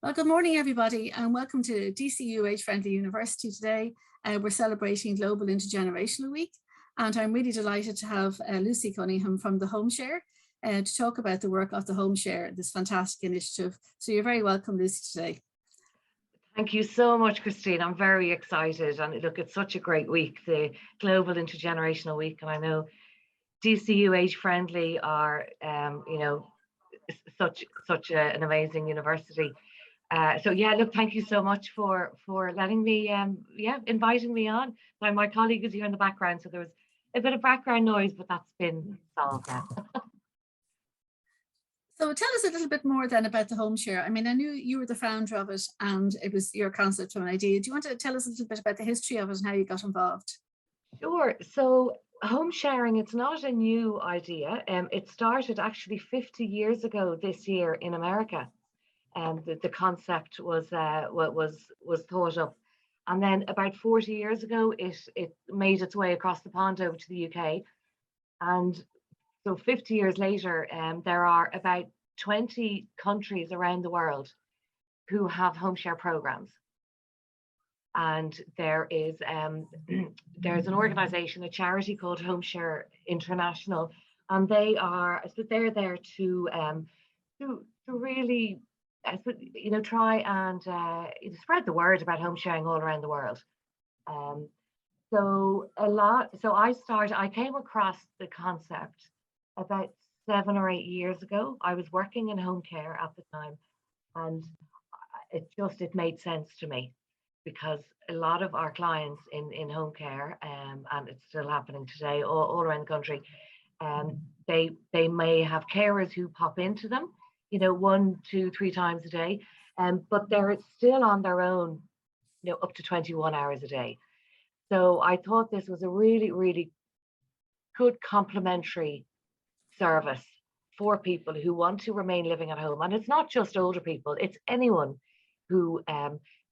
Well, good morning, everybody, and welcome to DCU Age Friendly University today. We're celebrating Global Intergenerational Week, and I'm really delighted to have Lucie Cunnigham from the Homeshare to talk about the work of the Homeshare, this fantastic initiative. So you're very welcome, Lucie, today. Thank you so much, Christine. I'm very excited, and look, it's such a great week, the Global Intergenerational Week, and I know DCU Age Friendly are, such an amazing university. So yeah, look, thank you so much for letting me, inviting me on. My colleague is here in the background, so there was a bit of background noise, but that's been solved now. So tell us a little bit more then about the Homeshare. I mean, I knew you were the founder of it and it was your concept or an idea. Do you want to tell us a little bit about the history of it and how you got involved? Sure. So home sharing, it's not a new idea. It started actually 50 years ago this year in America. And the concept was thought up, and then about 40 years ago it made its way across the pond over to the UK, and so 50 years later there are about 20 countries around the world who have home share programs, and there is there's an organization, a charity called Homeshare International, and they're there to really try and spread the word about home sharing all around the world. I came across the concept about 7 or 8 years ago. I was working in home care at the time, and it made sense to me, because a lot of our clients in home care, and it's still happening today all around the country, they may have carers who pop into them 1, 2, 3 times a day, but they're still on their own, up to 21 hours a day. So I thought this was a really, really good complementary service for people who want to remain living at home. And it's not just older people, it's anyone who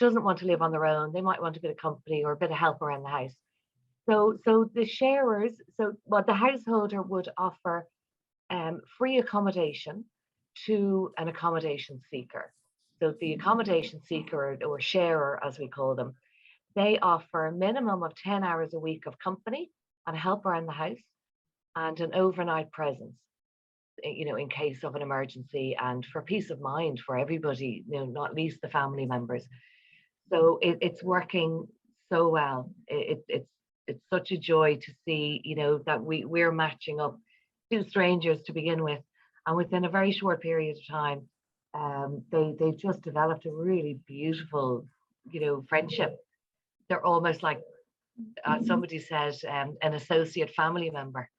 doesn't want to live on their own. They might want a bit of company or a bit of help around the house. So the sharers, the householder would offer free accommodation to an accommodation seeker. So the accommodation seeker, or sharer as we call them, they offer a minimum of 10 hours a week of company and help around the house, and an overnight presence, in case of an emergency, and for peace of mind for everybody, not least the family members. So it's working so well. It's such a joy to see, that we're matching up 2 strangers to begin with. And within a very short period of time, they've just developed a really beautiful, friendship. They're almost like, somebody said, an associate family member.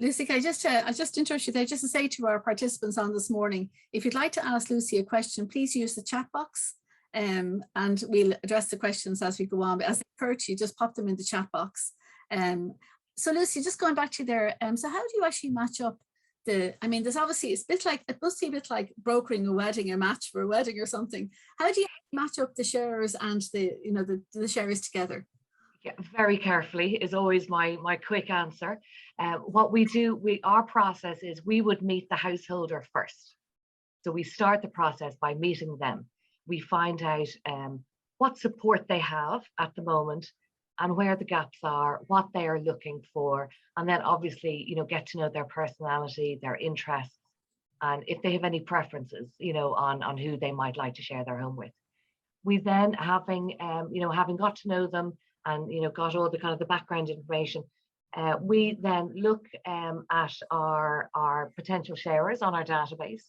Lucie, I just interrupt you there just to say to our participants on this morning, if you'd like to ask Lucie a question, please use the chat box, and we'll address the questions as we go on. But as a courtesy, just pop them in the chat box. So Lucie, just going back to you there, so how do you actually match up there's obviously, it must be a bit like brokering a wedding, a match for a wedding or something. How do you match up the sharers and the sharers together? Yeah, very carefully is always my quick answer. What we do, our process is we would meet the householder first. So we start the process by meeting them. We find out what support they have at the moment, and where the gaps are, what they are looking for, and then obviously, get to know their personality, their interests, and if they have any preferences, on who they might like to share their home with. We then, having got to know them and, got all the kind of the background information, we then look at our potential sharers on our database.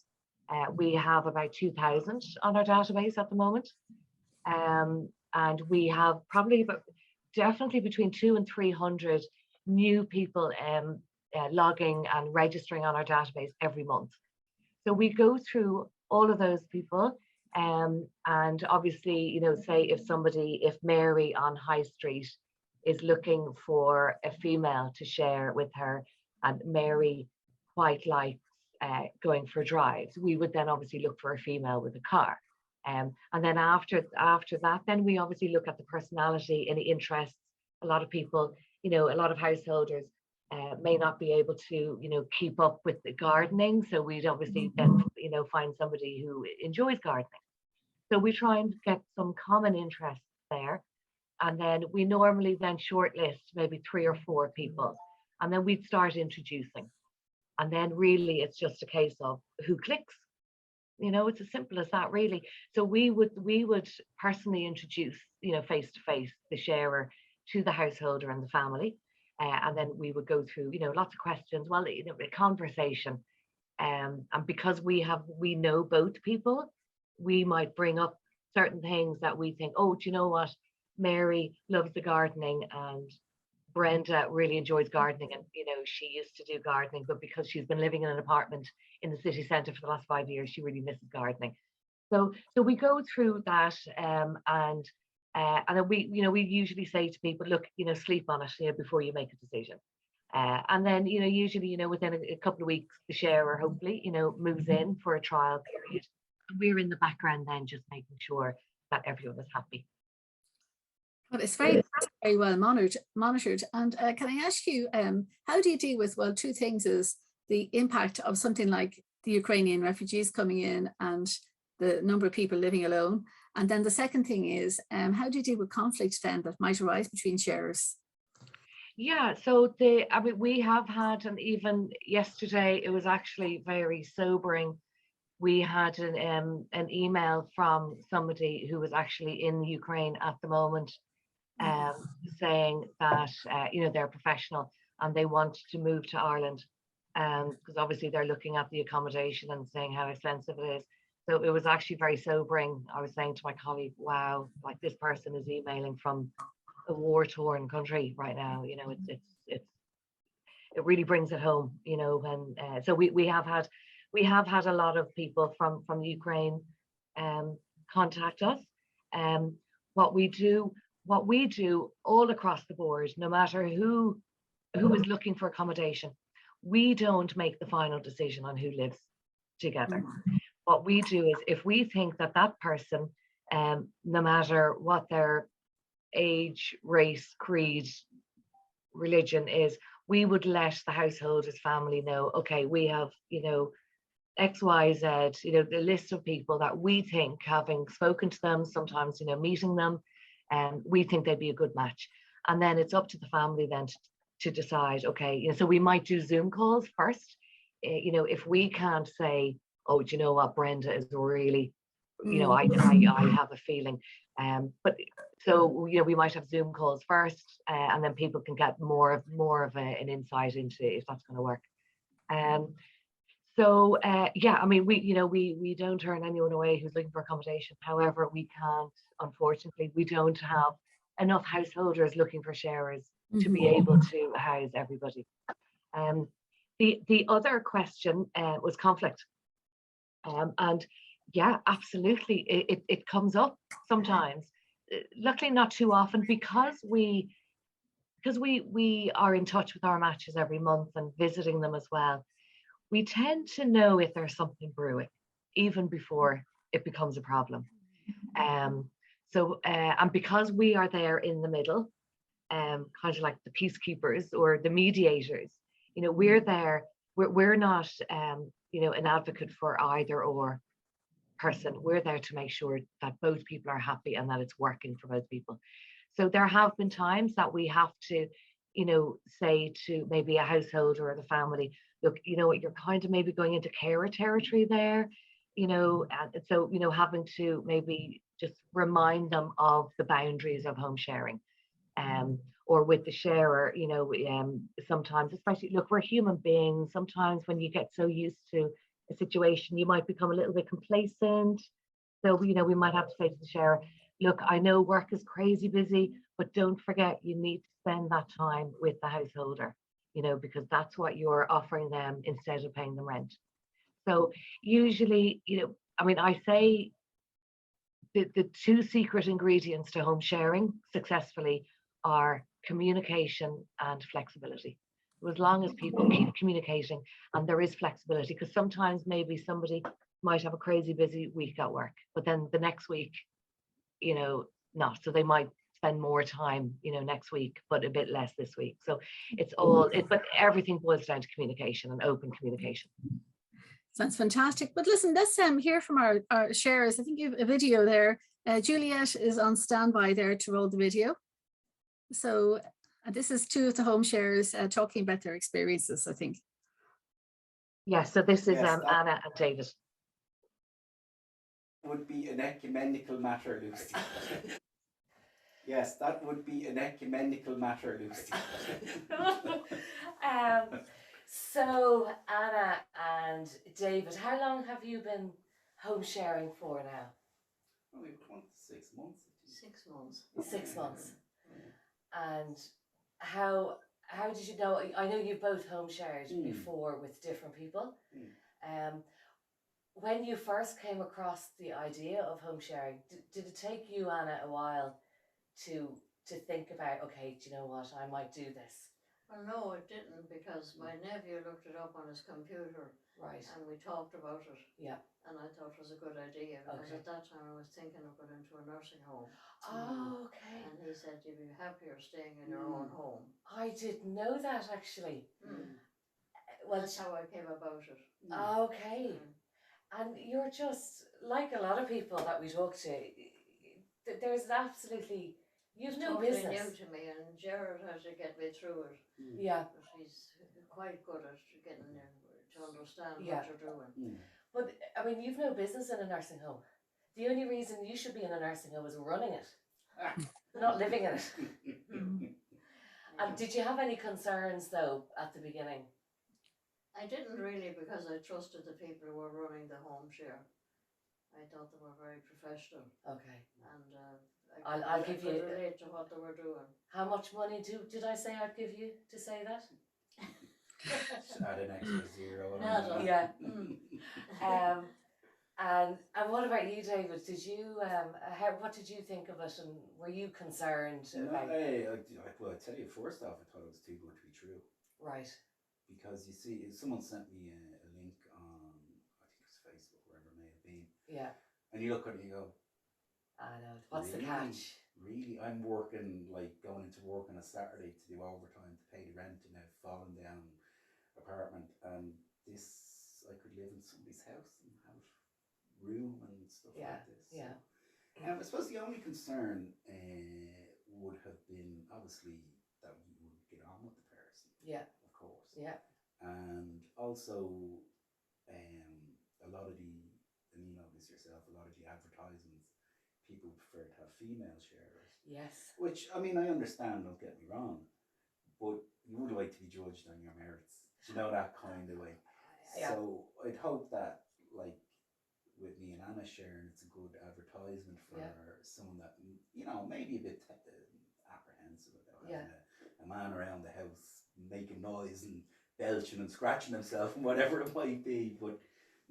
We have about 2,000 on our database at the moment. And we have probably definitely between 200 and 300 new people logging and registering on our database every month. So we go through all of those people, and obviously, say if Mary on High Street is looking for a female to share with her, and Mary quite likes going for drives, we would then obviously look for a female with a car. And then after that, then we obviously look at the personality, any interests. A lot of people, a lot of householders may not be able to, keep up with the gardening. So we'd obviously then, find somebody who enjoys gardening. So we try and get some common interests there. And then we normally then shortlist maybe 3 or 4 people. And then we'd start introducing. And then really it's just a case of who clicks. It's as simple as that, really. So we would personally introduce, face to face, the sharer to the householder and the family. And then we would go through, lots of questions, a conversation. And because we know both people, we might bring up certain things that we think, oh, do you know what? Mary loves the gardening and Brenda really enjoys gardening, and she used to do gardening, but because she's been living in an apartment in the city centre for the last 5 years, she really misses gardening. So we go through that, and then we usually say to people, look, sleep on it before you make a decision. And then usually within a couple of weeks, the sharer hopefully moves in for a trial period. And we're in the background then just making sure that everyone is happy. But it's very well monitored. And can I ask you, how do you deal with, well, 2 things is the impact of something like the Ukrainian refugees coming in and the number of people living alone. And then the second thing is, how do you deal with conflict then that might arise between sharers? Yeah, so we have had, and even yesterday, it was actually very sobering. We had an email from somebody who was actually in Ukraine at the moment, saying that they're professional and they want to move to Ireland, because obviously they're looking at the accommodation and saying how expensive it is. So it was actually very sobering. I was saying to my colleague, wow, like this person is emailing from a war-torn country right now. It really brings it home, and so we have had a lot of people from Ukraine contact us. What we do all across the board, no matter who is looking for accommodation, we don't make the final decision on who lives together. What we do is, if we think that person, no matter what their age, race, creed, religion is, we would let the householder's family know, okay, we have, X, Y, Z, the list of people that we think, having spoken to them, sometimes, meeting them, we think they'd be a good match. And then it's up to the family then to decide, okay, so we might do Zoom calls first. If we can't say, oh, do you know what, Brenda is really, I have a feeling. But so, we might have Zoom calls first, and then people can get more of an insight into if that's going to work. So we don't turn anyone away who's looking for accommodation. However, we can't, unfortunately, we don't have enough householders looking for sharers to be able to house everybody. The other question was conflict. And yeah, absolutely, it comes up sometimes. Luckily, not too often, because we are in touch with our matches every month and visiting them as well. We tend to know if there's something brewing even before it becomes a problem. And because we are there in the middle, kind of like the peacekeepers or the mediators, we're there. We're not, an advocate for either or person. We're there to make sure that both people are happy and that it's working for both people. So there have been times that we have to, say to maybe a householder or the family, look, you're kind of maybe going into carer territory there, and so, having to maybe just remind them of the boundaries of home sharing. Or with the sharer, sometimes, especially, look, we're human beings. Sometimes when you get so used to a situation, you might become a little bit complacent. So, we might have to say to the sharer, look, I know work is crazy busy, but don't forget you need to spend that time with the householder, because that's what you're offering them instead of paying them rent. So usually, I say the 2 secret ingredients to home sharing successfully are communication and flexibility. So as long as people keep communicating and there is flexibility, because sometimes maybe somebody might have a crazy busy week at work, but then the next week, not. So they might spend more time, next week, but a bit less this week. So it's but everything boils down to communication and open communication. Sounds fantastic. But listen, let's hear from our sharers. I think you have a video there. Juliet is on standby there to roll the video. So this is two of the home sharers talking about their experiences, I think. Yes, so this is Yes, Anna and David. Would be an ecumenical matter, Lucy. Yes, that would be an ecumenical matter, Lucy. So Anna and David, how long have you been home sharing for now? Only 6 months. 6 months. 6 months. And how did you know? I know you both home shared before with different people. When you first came across the idea of home sharing, did it take you, Anna, a while to think about, okay, do you know what, I might do this? Well, no, it didn't, because my nephew looked it up on his computer. Right. And we talked about it. Yeah. And I thought it was a good idea, because Okay. at that time I was thinking of going into a nursing home. Oh, okay. And he said you'd be happier staying in your own home. I didn't know that, actually. Well, that's how I came about it. Okay. And you're just, like a lot of people that we talk to, there's absolutely, you've no totally business. New to me, and Jared had to get me through it. Yeah. But he's quite good at getting to understand what you're doing. But, I mean, you've no business in a nursing home. The only reason you should be in a nursing home is running it, not living in it. And did you have any concerns, though, at the beginning? I didn't really, because I trusted the people who were running the home share. I thought they were very professional. Okay. And I'll give you relate to what they were doing. How much money did I say I'd give you to say that? Add an extra zero. Yeah. And what about you, David? Did you what did you think of it, and were you concerned about? Well, I tell you, first off, I thought it was too good to be true. Right. Because you see, someone sent me a link on, I think it was Facebook, wherever it may have been. Yeah. And you look at it and you go, I know. What's really, the catch? Really, I'm working, like going into work on a Saturday to do overtime to pay the rent in a fallen down apartment, and this, I could live in somebody's house and have room and stuff like this. Yeah. I suppose the only concern would have been obviously that you would get on with the person. Yeah. Of course. Yeah. And also, a lot of and you know this yourself, a lot of the advertisements, people prefer to have female sharers. Yes. Which, I mean, I understand, don't get me wrong, but you would like to be judged on your merits. Do you know, that kind of way? Yeah. So I'd hope that, like, with me and Anna sharing, it's a good advertisement for someone that, you know, maybe a bit apprehensive about having a man around the house making noise and belching and scratching himself and whatever it might be. But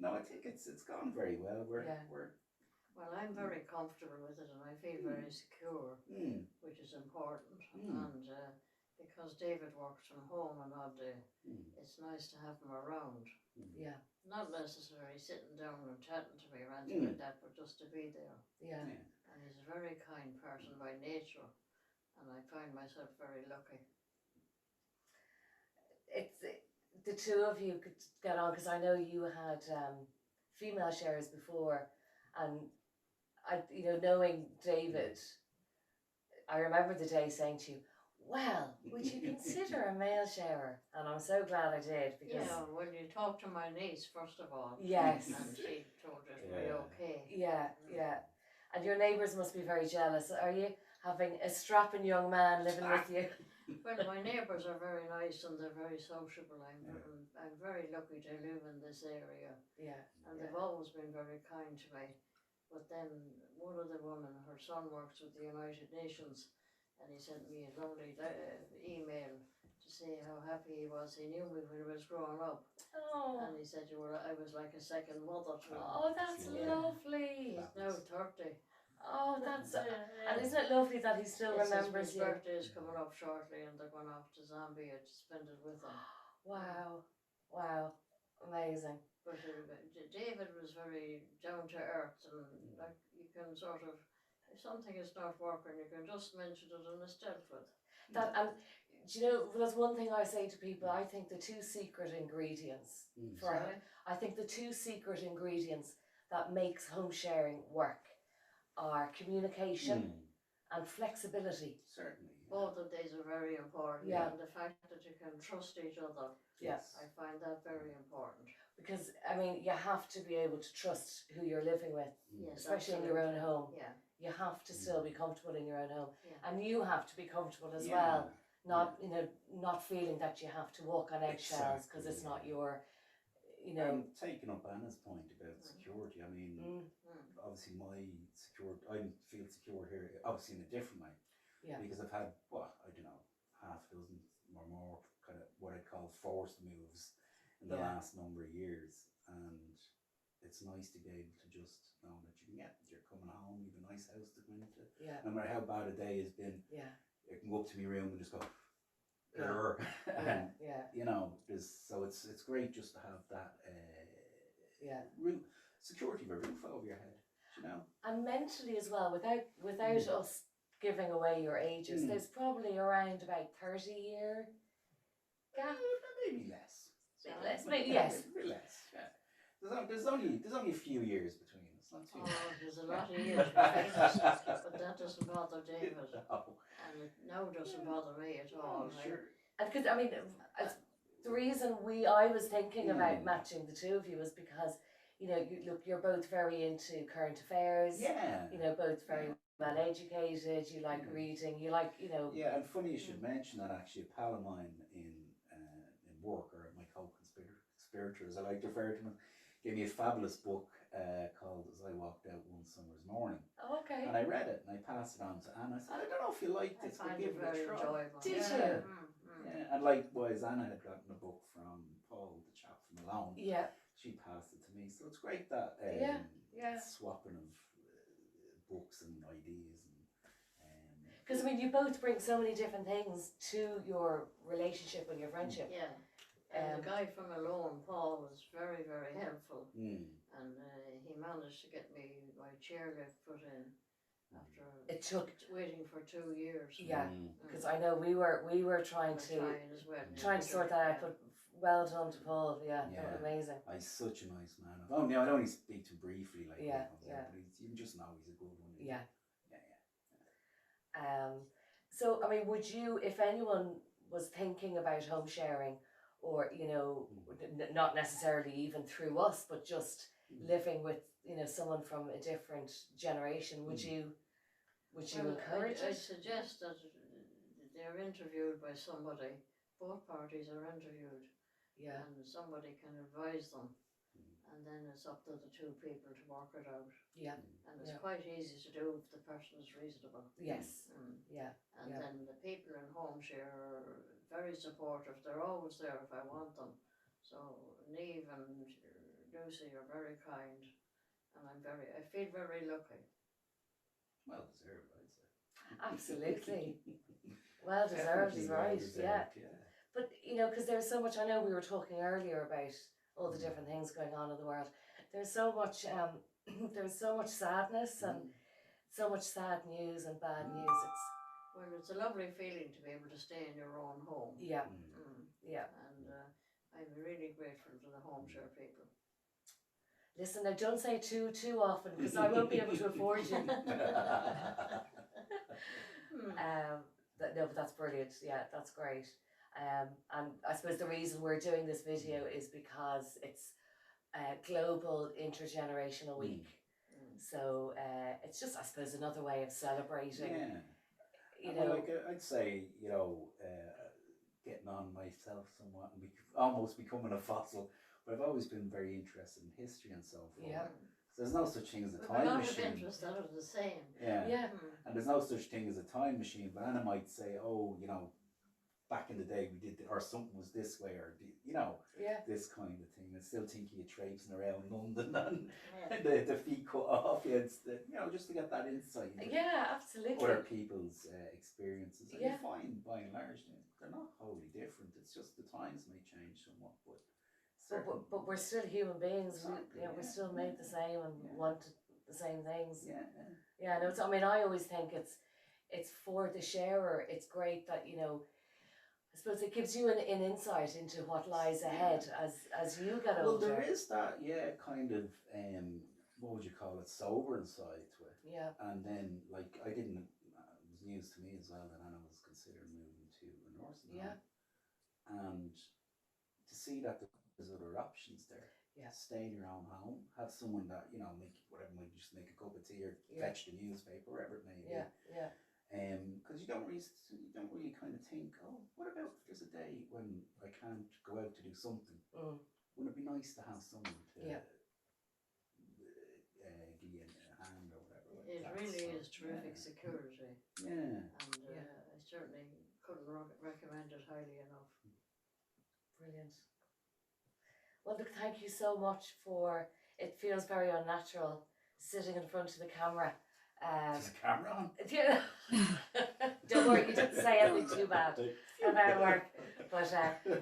no, I think it's gone very well. Well, I'm very comfortable with it, and I feel very secure, which is important. And because David works from home an odd day, it's nice to have him around. Yeah. Not necessarily sitting down and chatting to me or anything like that, but just to be there. Yeah. And he's a very kind person by nature, and I find myself very lucky. It's the two of you could get on, because I know you had female sharers before, and knowing David, I remember the day saying to you, well, would you consider a male sharer? And I'm so glad I did, because when you talk to my niece, first of all. Yes. And she told us we're okay. Yeah. And your neighbours must be very jealous. Are you having a strapping young man living with you? Well, my neighbours are very nice and they're very sociable. I'm very lucky to live in this area. Yeah. And they've always been very kind to me. But then one of the women, her son works with the United Nations, and he sent me a lovely email to say how happy he was. He knew me when he was growing up. Oh. And he said I was like a second mother to him. Oh, that's lovely. He's now 30. Oh, that's and isn't it lovely that he still remembers his you? birthday is coming up shortly, and they're going off to Zambia to spend it with him. Wow, amazing. But David was very down to earth, and like you can sort of, if something is not working, you can just mention it and it's dealt with. And do you know, there's one thing I say to people, I think the two secret ingredients for, Sorry? I think the two secret ingredients that makes home sharing work are communication and flexibility. Certainly. Yeah. Both of these are very important. Yeah. And the fact that you can trust each other, Yes. I find that very important. Because, I mean, you have to be able to trust who you're living with, Yes, especially in your own home. Yeah. You have to still be comfortable in your own home. Yeah. And you have to be comfortable as Yeah. well. Not, you know, not feeling that you have to walk on eggshells because it's not your, you know. And taking up Anna's point about security, I mean, obviously I feel secure here, obviously in a different way. Yeah. Because I've had, I don't know, half a dozen or more kind of what I'd call forced moves in the last number of years. And it's nice to be able to just know that you're coming home, you have a nice house to come into. Yeah. No matter how bad a day has been, you can go up to my room and just go, and you know, so it's great just to have that security of a roof over your head, you know. And mentally as well, without us giving away your ages, there's probably around about 30-year gap. Maybe less. Maybe yes. Maybe less. Yeah. There's only a few years between us, not too much. There's a lot of years between us, but that doesn't bother David. No. And it now doesn't bother me at all. Sure. And because, I mean, the reason I was thinking about matching the two of you is because, you know, you're both very into current affairs. Yeah. You know, both very well educated. You like reading. You like, you know. Yeah, and funny you should mention that. Actually, a pal of mine in work, or my co-conspirator, as I like to refer to him, gave me a fabulous book called "As I Walked Out One Summer's Morning." Oh, okay. And I read it and I passed it on to Anna. I said, I don't know if you liked it, but give it a try. Enjoyable. Did you? Yeah, and likewise, Anna had gotten a book from Paul, the chap from Malone. Yeah. She passed it to me, so it's great that swapping of books and ideas and. Because I mean, you both bring so many different things to your relationship and your friendship. Yeah. And the guy from Malone, Paul, was very, very helpful. And he managed to get me my chairlift put in after waiting for 2 years. Yeah, because I know we were trying to sort that out, but well done to Paul. Yeah, that was amazing. He's such a nice man. I'd only speak to him briefly, but you just know he's a good one. Yeah. So I mean, would you, if anyone was thinking about home sharing, or you know, not necessarily even through us, but just living with, you know, someone from a different generation, would you encourage it? I suggest that they're interviewed by somebody. Both parties are interviewed. Yeah. And somebody can advise them. And then it's up to the two people to work it out. Yeah. And it's quite easy to do if the person is reasonable. Yes. Yeah. And then the people in Homeshare are very supportive. They're always there if I want them. So Niamh and Lucie are very kind. And I feel very lucky. Well deserved, I'd say. Absolutely. Well deserved is right. Yeah. But you know, because there's so much. I know we were talking earlier about all the different things going on in the world. There's so much. There's so much sadness and so much sad news and bad news. It's a lovely feeling to be able to stay in your own home. Yeah. Yeah. And I'm really grateful to the Homeshare people. Listen, now don't say too often, because I won't be able to afford you. No, but that's brilliant. Yeah, that's great. And I suppose the reason we're doing this video is because it's Global Intergenerational Week. So it's just, I suppose, another way of celebrating. Yeah. You know, like I'd say, you know, getting on myself somewhat and almost becoming a fossil. But I've always been very interested in history and so forth. Yeah. So there's no such thing as a A time lot machine. of interests that are the same. Yeah. Yeah. And there's no such thing as a time machine. But Anna might say, oh, you know, back in the day we did, or something was this way, or you know, this kind of thing. I still think you're traipsing around London and the feet cut off. You know, just to get that insight. Yeah, absolutely. Other people's experiences. And Yeah. you find, by and large, they're not wholly different. It's just the times may change somewhat, but we're still human beings. Exactly, We're still made the same and want the same things. Yeah. No, I mean, I always think it's for the sharer. It's great that, you know, I suppose it gives you an insight into what lies ahead as you get Well, older. there is that, yeah, kind of, what would you call it, sobering side to it. Yeah. And then, like, it was news to me as well that Anna was considering moving to a nursing home. And to see that there's other options there. Yeah. Stay in your own home, have someone that, you know, make whatever, might just make a cup of tea or fetch the newspaper, wherever it may be. Yeah. Because you don't really kind of think, oh, what about if there's a day when I can't go out to do something? Wouldn't it be nice to have someone to give you a hand or whatever? Like It that. really So, is terrific security. Yeah. And I certainly couldn't recommend it highly enough. Brilliant. Well, look, thank you so much for, it feels very unnatural sitting in front of the camera. Is the camera on? Don't worry, you didn't say anything too bad about work. But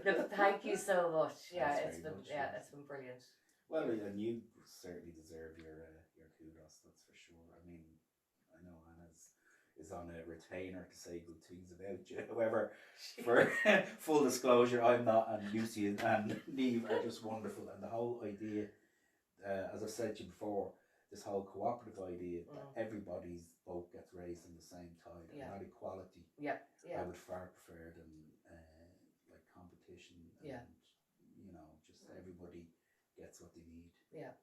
look, thank you so much. Yeah, it's been brilliant. Well, and you certainly deserve your kudos. That's for sure. I mean, I know Anna's is on a retainer to say good things about you. However, for full disclosure, I'm not, and Lucie and Neve are just wonderful. And the whole idea, as I've said to you before, this whole cooperative idea that everybody's boat gets raised in the same tide, and that equality, I would far prefer than like competition. And, you know, just everybody gets what they need. Yeah.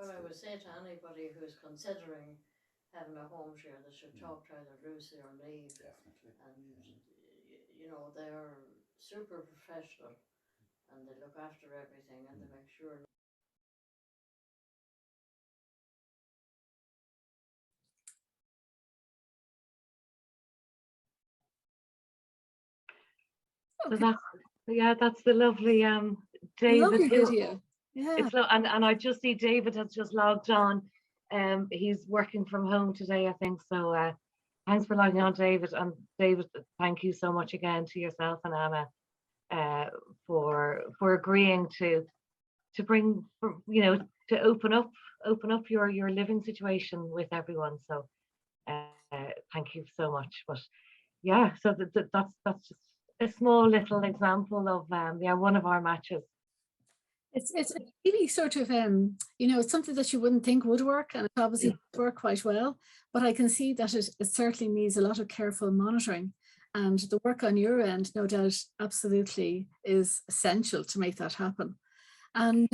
Well, I would say to anybody who's considering having a home share, they should talk to either Lucie or Neve. Definitely. And you know, they're super professional, and they look after everything, and they make sure. So that's the lovely David. Lovely video. Yeah. It's and I just see David has just logged on. He's working from home today, I think. So thanks for logging on, David. And David, thank you so much again to yourself and Anna for agreeing to bring, you know, to open up your living situation with everyone. So thank you so much. But yeah, so that's just a small little example of one of our matches. It's really sort of you know, it's something that you wouldn't think would work, and it obviously does work quite well, but I can see that it certainly needs a lot of careful monitoring, and the work on your end, no doubt, absolutely is essential to make that happen. And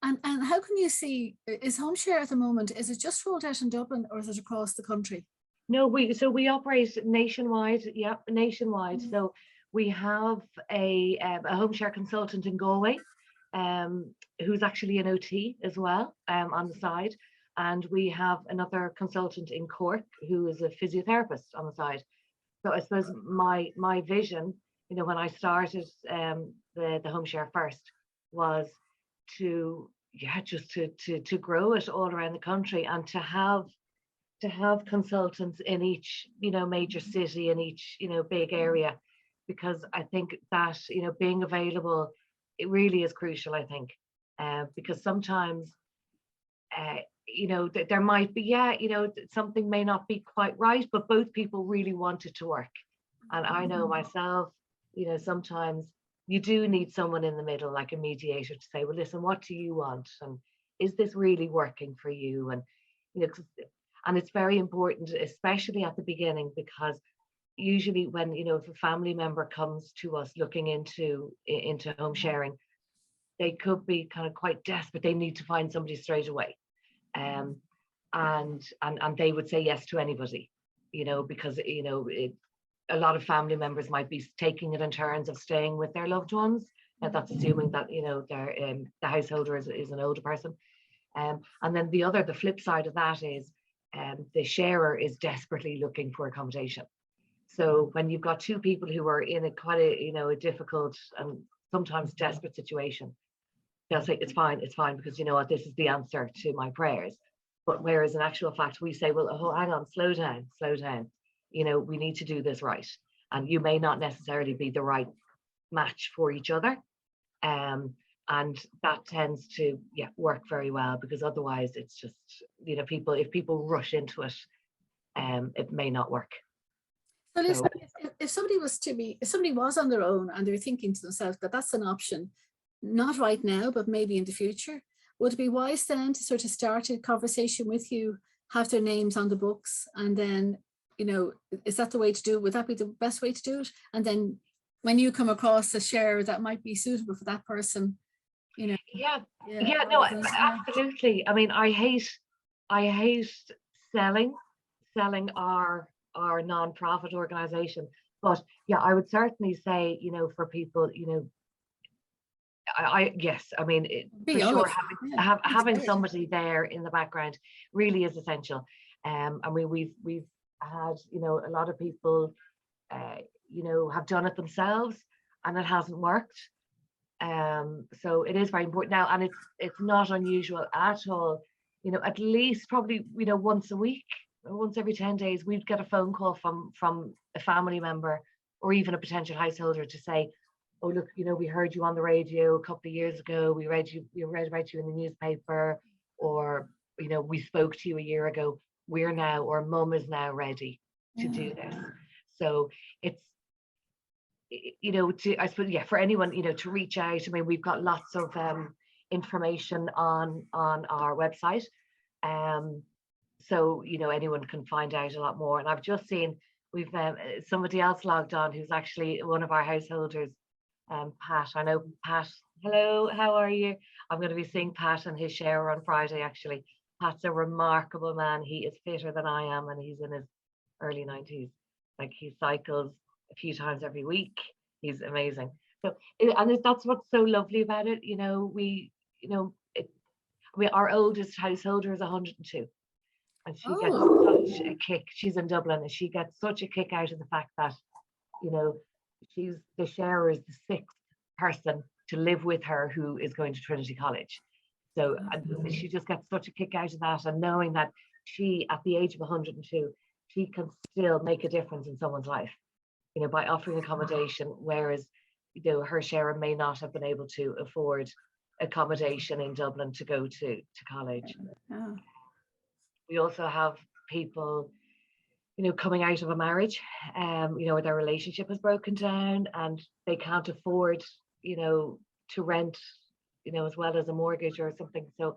how can you see, is Homeshare at the moment, is it just rolled out in Dublin, or is it across the country? No, we operate nationwide. Yeah, nationwide. So we have a Homeshare consultant in Galway, who's actually an OT as well, on the side, and we have another consultant in Cork who is a physiotherapist on the side. So I suppose my vision, you know, when I started the Homeshare first, was to grow it all around the country, and to have consultants in each, you know, major city, in each, you know, big area, because I think that, you know, being available, it really is crucial, I think, because sometimes, you know, there might be, you know, something may not be quite right, but both people really want it to work. And I know myself, you know, sometimes you do need someone in the middle, like a mediator, to say, well, listen, what do you want? And is this really working for you? And, you know, and it's very important, especially at the beginning, because usually when, you know, if a family member comes to us looking into home sharing, they could be kind of quite desperate. They need to find somebody straight away. And they would say yes to anybody, you know, because, you know, a lot of family members might be taking it in turns of staying with their loved ones. Now that's assuming that, you know, the householder is an older person. And then the flip side of that is the sharer is desperately looking for accommodation. So when you've got two people who are in a difficult and sometimes desperate situation, they'll say it's fine, because you know what, this is the answer to my prayers. But whereas in actual fact, we say, well, oh, hang on, slow down. You know, we need to do this right. And you may not necessarily be the right match for each other. And that tends to work very well, because otherwise it's just, you know, if people rush into it, it may not work. So listen, So if somebody was if somebody was on their own and they were thinking to themselves that that's an option, not right now, but maybe in the future, would it be wise then to sort of start a conversation with you, have their names on the books, and then, you know, is that the way to do it? Would that be the best way to do it? And then when you come across a share that might be suitable for that person, you know. yeah, no, absolutely. I mean, I hate selling our non-profit organization, but yeah, I would certainly say, you know, for people, you know, yes, I mean, for sure, having somebody there in the background really is essential. I mean, we've had, you know, a lot of people, you know, have done it themselves and it hasn't worked. So it is very important now, and it's not unusual at all. You know, at least probably, you know, once a week, once every 10 days, we'd get a phone call from a family member or even a potential householder to say, oh, look, you know, we heard you on the radio a couple of years ago. We read about you in the newspaper, or, you know, we spoke to you a year ago. We're now, or mum is now ready to do this. So it's, you know, I suppose, yeah, for anyone, you know, to reach out. I mean, we've got lots of information on our website. So, you know, anyone can find out a lot more. And I've just seen we've somebody else logged on who's actually one of our householders, Pat. I know Pat. Hello, how are you? I'm going to be seeing Pat and his share on Friday, actually. Pat's a remarkable man. He is fitter than I am, and he's in his early 90s. Like, he cycles a few times every week. He's amazing. So, and that's what's so lovely about it. You know, our oldest householder is 102. And she gets such a kick. She's in Dublin, and she gets such a kick out of the fact that, you know, the sharer is the sixth person to live with her who is going to Trinity College. So she just gets such a kick out of that, and knowing that she, at the age of 102, she can still make a difference in someone's life, you know, by offering accommodation, whereas, you know, her sharer may not have been able to afford accommodation in Dublin to go to college. Oh. We also have people, you know, coming out of a marriage, you know, where their relationship has broken down and they can't afford, you know, to rent, you know, as well as a mortgage or something. So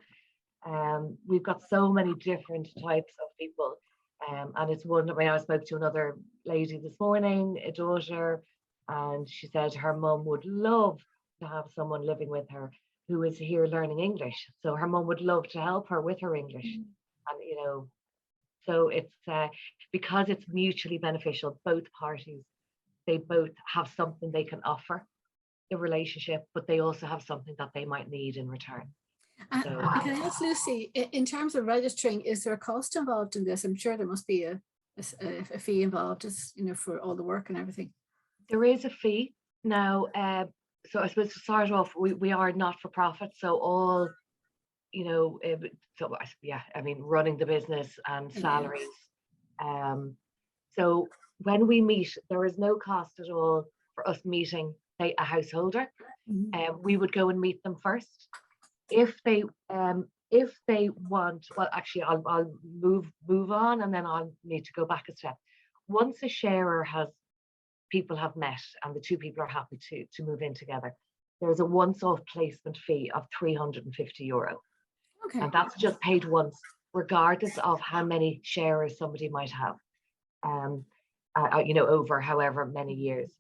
we've got so many different types of people. And it's one, I mean, I spoke to another lady this morning, a daughter, and she said her mum would love to have someone living with her who is here learning English. So her mum would love to help her with her English. And, you know, so it's because it's mutually beneficial, both parties, they both have something they can offer the relationship, but they also have something that they might need in return. Can I ask Lucie, in terms of registering, is there a cost involved in this? I'm sure there must be a fee involved, as you know, for all the work and everything. There is a fee now. So I suppose to start off, we are not for profit, so all, you know, so yeah, I mean, running the business and salaries. So when we meet, there is no cost at all for us meeting, say, a householder. We would go and meet them first. If they want, well, actually, I'll move on, and then I'll need to go back a step. Once a sharer people have met and the two people are happy to move in together, there's a once-off placement fee of €350. Okay. And that's just paid once, regardless of how many sharers somebody might have, you know, over however many years.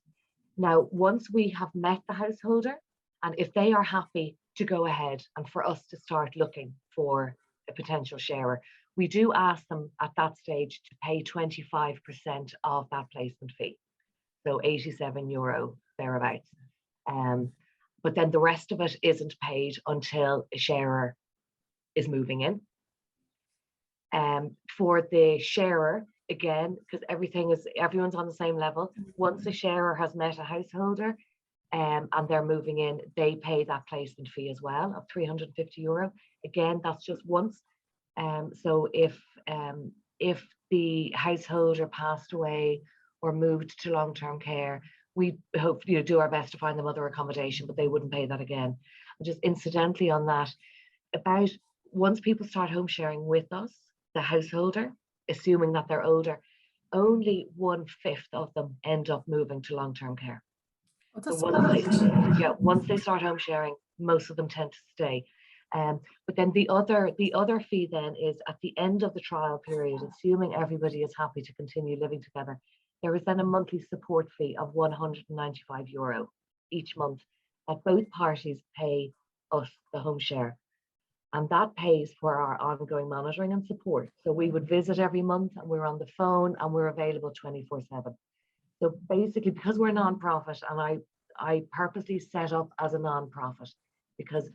Now, once we have met the householder, and if they are happy to go ahead and for us to start looking for a potential sharer, we do ask them at that stage to pay 25% of that placement fee. So €87 thereabouts. But then the rest of it isn't paid until a sharer is moving in. For the sharer, again, because everyone's on the same level. Once a sharer has met a householder and they're moving in, they pay that placement fee as well of €350. Again, that's just once. So if the householder passed away or moved to long-term care, we hope, you know, do our best to find them other accommodation, but they wouldn't pay that again. And just incidentally on that, once people start home sharing with us, the householder, assuming that they're older, only 1/5 of them end up moving to long-term care. Oh, So that's once they start home sharing, most of them tend to stay. But then the other fee then is at the end of the trial period, assuming everybody is happy to continue living together, there is then a monthly support fee of €195 each month that both parties pay us, the home share. And that pays for our ongoing monitoring and support. So we would visit every month, and we're on the phone, and we're available 24/7. So basically, because we're a non-profit, and I purposely set up as a non-profit because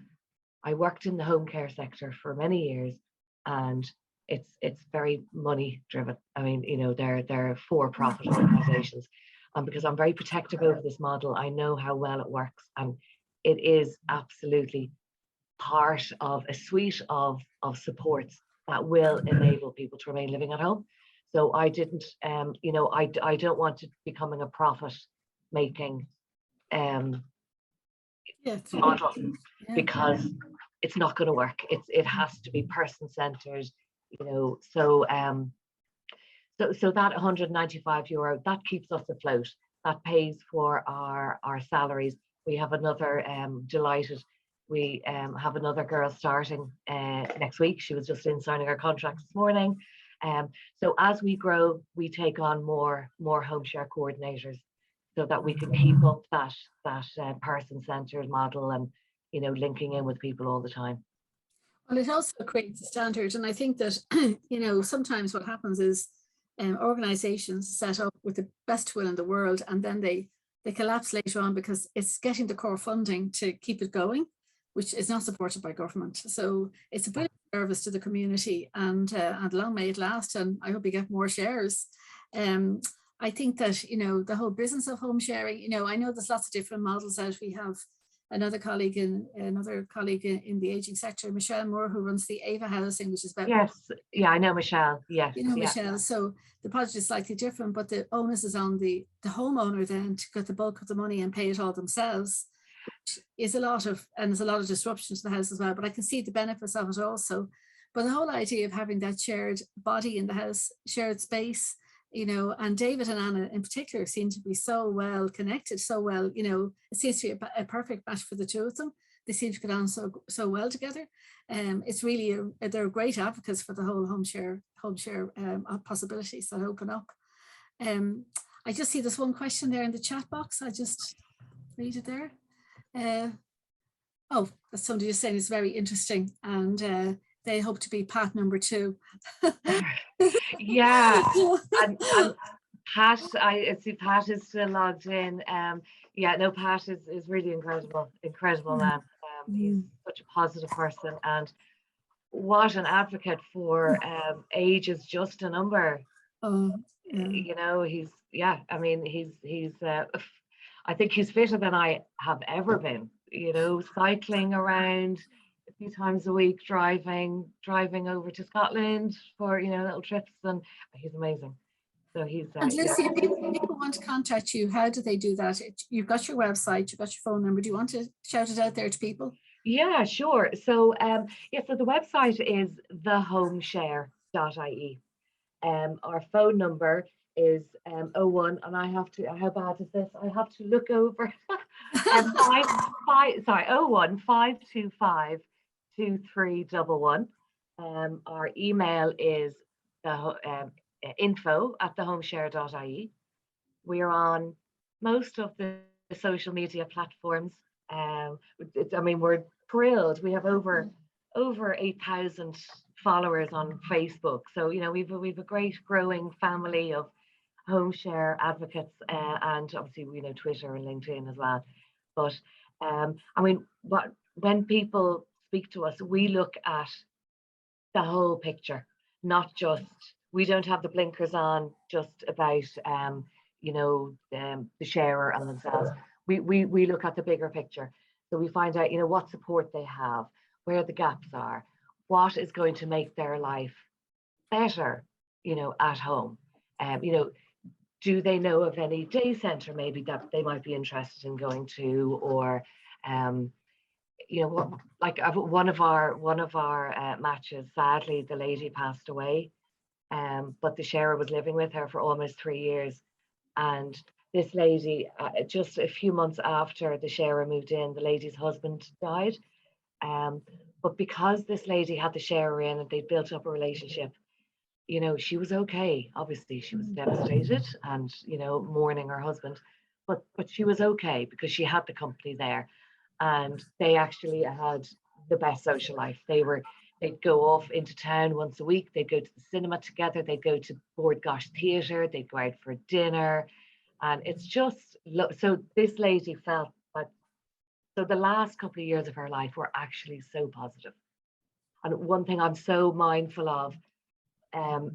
I worked in the home care sector for many years, and it's very money driven. I mean, you know, they're for-profit organizations, and because I'm very protective over this model, I know how well it works, and it is absolutely part of a suite of supports that will enable people to remain living at home. So I didn't, you know, I don't want it becoming a profit making model, because it's not going to work. It has to be person centered, you know. So so that €195 that keeps us afloat. That pays for our salaries. We have another delighted. We have another girl starting next week. She was just in signing her contract this morning. So as we grow, we take on more home share coordinators, so that we can keep up that person-centered model, and, you know, linking in with people all the time. Well, it also creates a standard, and I think that you know, sometimes what happens is organizations set up with the best will in the world, and then they collapse later on because it's getting the core funding to keep it going, which is not supported by government. So it's a brilliant service to the community, and long may it last, and I hope we get more shares. I think that, you know, the whole business of home sharing, you know, I know there's lots of different models out. We have another colleague in the aging sector, Michelle Moore, who runs the Ava Housing, which is about... Yes, yeah, I know Michelle. Yes, you know, Michelle. So the project is slightly different, but the onus is on the homeowner then to get the bulk of the money and pay it all themselves. Is a lot of, and there's a lot of disruption to the house as well, but I can see the benefits of it also. But the whole idea of having that shared body in the house, shared space, you know, and David and Anna in particular seem to be so well connected, so well, you know, it seems to be a perfect match for the two of them. They seem to get on so well together. It's really, they're great advocates for the whole home share possibilities that open up. I just see there's one question there in the chat box. I just read it there. Oh, that's somebody just saying it's very interesting, and they hope to be Pat number 2. Yeah, and Pat, I see Pat is still logged in. Yeah, no, Pat is really incredible man. He's such a positive person, and what an advocate for age is just a number. You know, I mean, he's I think he's fitter than I have ever been, you know, cycling around a few times a week, driving over to Scotland for, you know, little trips, and he's amazing. So he's and Lucie, if people want to contact you, how do they do that? You've got your website, you've got your phone number. Do you want to shout it out there to people? Yeah, sure. So so the website is thehomeshare.ie. Our phone number is 01, and how bad is this? I have to look over. 01 525 2311. Our email is info@thehomeshare.ie. We're on most of the social media platforms. I mean, we're thrilled. We have over 8,000 followers on Facebook. So, you know, we've a great growing family of home share advocates, and obviously, you know, Twitter and LinkedIn as well. But I mean, when people speak to us, we look at the whole picture, not just, we don't have the blinkers on just about you know, the sharer and themselves. We look at the bigger picture. So we find out, you know, what support they have, where the gaps are, what is going to make their life better, you know, at home. You know, do they know of any day centre maybe that they might be interested in going to, or you know, like one of our matches, sadly the lady passed away but the sharer was living with her for almost 3 years. And this lady, just a few months after the sharer moved in, the lady's husband died. But because this lady had the sharer in and they built up a relationship, you know, she was okay. Obviously, she was devastated and, you know, mourning her husband, but she was okay because she had the company there, and they actually had the best social life. They'd go off into town once a week. They'd go to the cinema together. They'd go to Board Gosh Theatre. They'd go out for dinner, and it's just so this lady felt that. So the last couple of years of her life were actually so positive. And one thing I'm so mindful of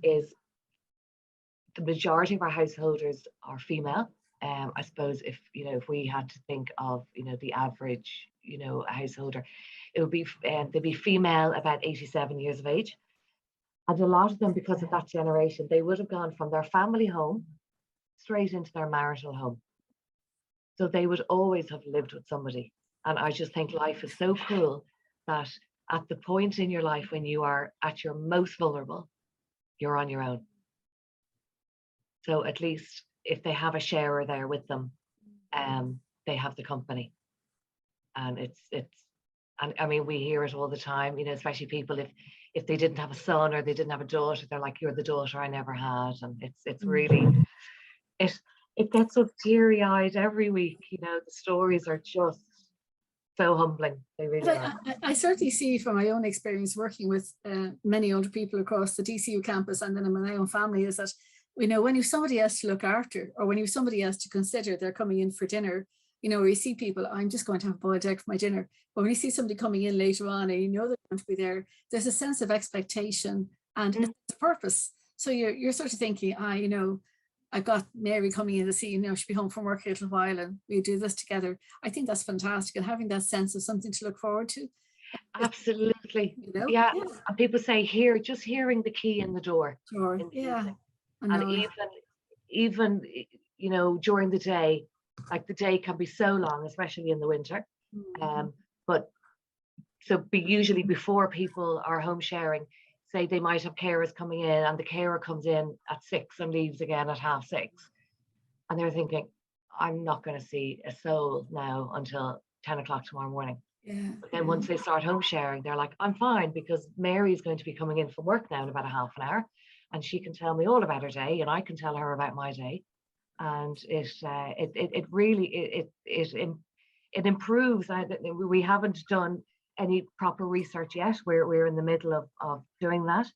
is the majority of our householders are female. I suppose if we had to think of the average householder, it would be they'd be female about 87 years of age, and a lot of them, because of that generation, they would have gone from their family home straight into their marital home. So they would always have lived with somebody, and I just think life is so cruel that at the point in your life when you are at your most vulnerable, you're on your own. So at least if they have a sharer there with them, they have the company. And it's and I mean, we hear it all the time, especially people if they didn't have a son or they didn't have a daughter, they're like, you're the daughter I never had. And it's really, it gets us teary-eyed every week. The stories are just so humbling. They really are. I certainly see from my own experience working with many older people across the DCU campus and then in my own family, is that when you've somebody else to look after, or when you've somebody else to consider, they're coming in for dinner, where you see people, I'm just going to have boiled egg for my dinner. But when you see somebody coming in later on and they're going to be there, there's a sense of expectation and it's a purpose. So you're sort of thinking, I've got Mary coming in to see, she'll be home from work a little while and we do this together. I think that's fantastic, and having that sense of something to look forward to. Absolutely. Yeah. And people say, just hearing the key in the door. Sure. In the evening. And even during the day, like the day can be so long, especially in the winter. But usually before people are home sharing, say they might have carers coming in, and the carer comes in at 6 and leaves again at 6:30, and they're thinking, I'm not going to see a soul now until 10 o'clock tomorrow morning. But then once they start home sharing, they're like, I'm fine, because Mary's going to be coming in from work now in about a half an hour, and she can tell me all about her day, and I can tell her about my day. And it really improves. We haven't done any proper research yet. We're in the middle of doing that.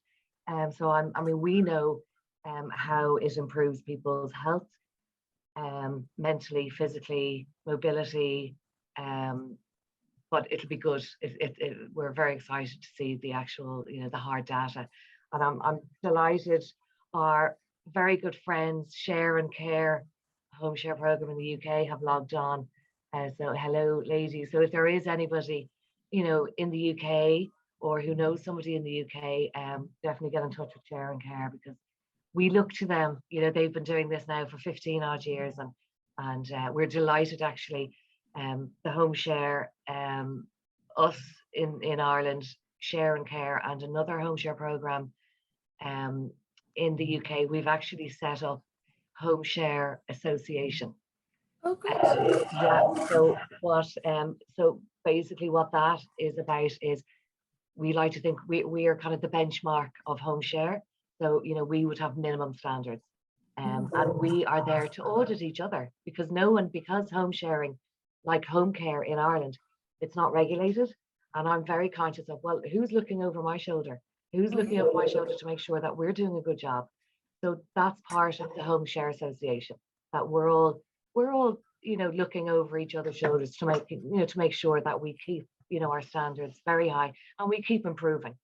So we know how it improves people's health, mentally, physically, mobility. But it'll be good. We're very excited to see the actual, the hard data. And I'm delighted our very good friends, Share and Care, Homeshare program in the UK, have logged on. So hello, ladies. So if there is anybody, in the UK or who knows somebody in the UK, definitely get in touch with Share and Care, because we look to them. They've been doing this now for 15 odd years, and we're delighted actually. The Homeshare, us in Ireland, Share and Care, and another Homeshare program in the UK, we've actually set up Homeshare Association. Okay. So basically what that is about is, we like to think we are kind of the benchmark of Homeshare. So we would have minimum standards, and we are there to audit each other, because home sharing, like home care in Ireland, it's not regulated, and I'm very conscious of, well, who's looking over my shoulder? Who's looking over my shoulder to make sure that we're doing a good job? So that's part of the Homeshare Association, that we're all looking over each other's shoulders to make sure that we keep our standards very high and we keep improving.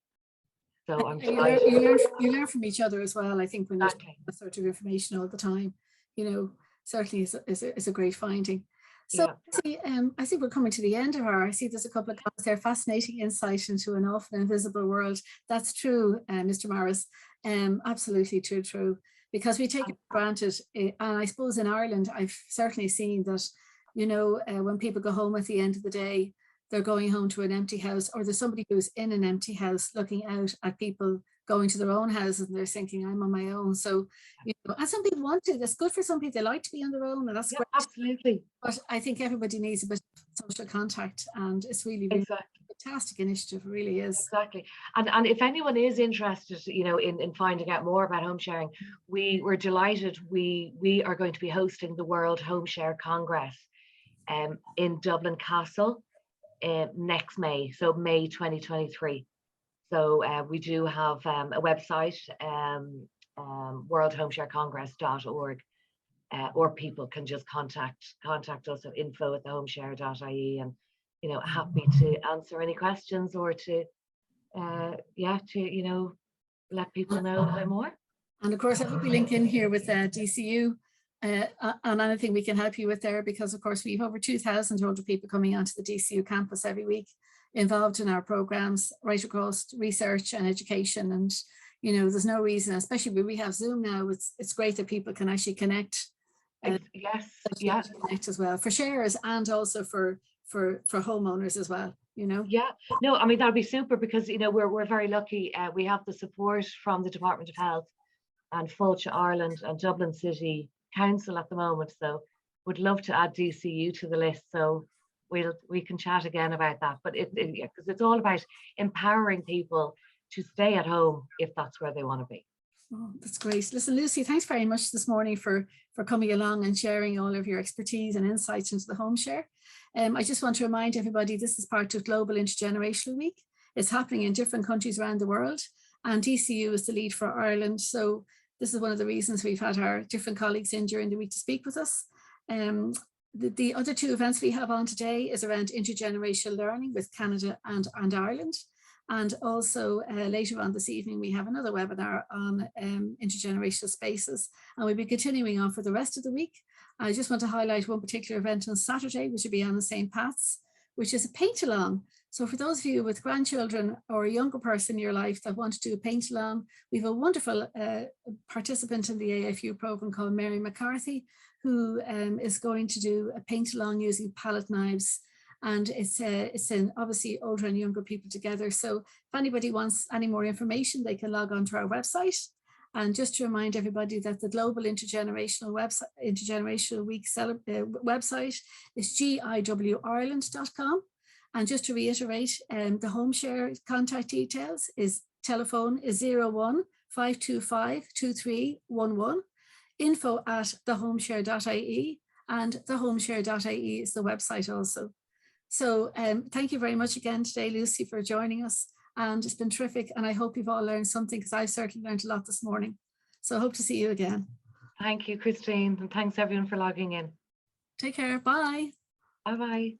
So I'm you learn from each other as well. I think when exactly. You're that sort of information all the time, certainly is a great finding. So I see we're coming to the end of I see there's a couple of comments there. Fascinating insight into an often invisible world. That's true, Mr. Morris. Absolutely true. Because we take it for granted. And I suppose in Ireland, I've certainly seen that, when people go home at the end of the day, they're going home to an empty house, or there's somebody who's in an empty house looking out at people going to their own houses and they're thinking, I'm on my own. So, and some people want to, that's good for some people. They like to be on their own, and that's Yeah, great. absolutely. But I think everybody needs a bit of social contact, and it's really, really Exactly. a fantastic initiative. It really is. Exactly. And if anyone is interested, in finding out more about home sharing, we're delighted. We are going to be hosting the World Homeshare Congress in Dublin Castle next May, so May 2023. So we do have a website, worldhomesharecongress.org, or people can just contact us at info@thehomeshare.ie, and happy to answer any questions, or to let people know a bit more. And of course, I will be linking here with DCU on anything we can help you with there, because of course we have over 2,000 older people coming onto the DCU campus every week, involved in our programs right across research and education. And there's no reason, especially when we have Zoom now, it's great that people can actually connect. Yes, connect as well for sharers, and also for homeowners as well. Yeah, no, I mean, that'd be super, because we're very lucky. We have the support from the Department of Health and Fáilte Ireland and Dublin City Council at the moment, so would love to add DCU to the list. So we can chat again about that. But because it's all about empowering people to stay at home if that's where they want to be. Oh, that's great. Listen, Lucie, thanks very much this morning for coming along and sharing all of your expertise and insights into the home share. I just want to remind everybody, this is part of Global Intergenerational Week. It's happening in different countries around the world, and DCU is the lead for Ireland. So this is one of the reasons we've had our different colleagues in during the week to speak with us. The other two events we have on today is around intergenerational learning with Canada and Ireland. And also later on this evening, we have another webinar on intergenerational spaces, and we'll be continuing on for the rest of the week. I just want to highlight one particular event on Saturday, which will be on the St. Pat's, which is a paint along. So for those of you with grandchildren or a younger person in your life that want to do a paint along, we have a wonderful participant in the AFU program called Mary McCarthy, who is going to do a paint along using palette knives. And it's obviously older and younger people together. So if anybody wants any more information, they can log on to our website. And just to remind everybody that the Global Intergenerational Week website is giwireland.com. And just to reiterate, the Homeshare contact details is telephone is 01 525 2311, info@thehomeshare.ie, and thehomeshare.ie is the website also. So thank you very much again today, Lucie, for joining us. And it's been terrific. And I hope you've all learned something, because I've certainly learned a lot this morning. So I hope to see you again. Thank you, Christine. And thanks everyone for logging in. Take care. Bye. Bye-bye.